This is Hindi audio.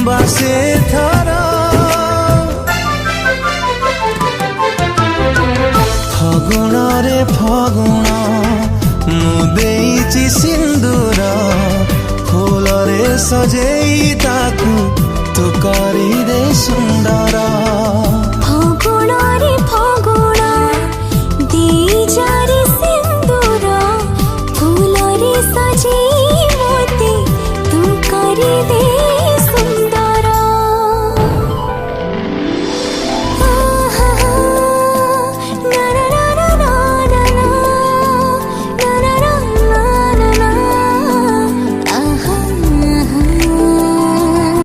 बासे थरा फगुण रे फगुण मुदेची सिंदूर फूल रे सजेई ताकू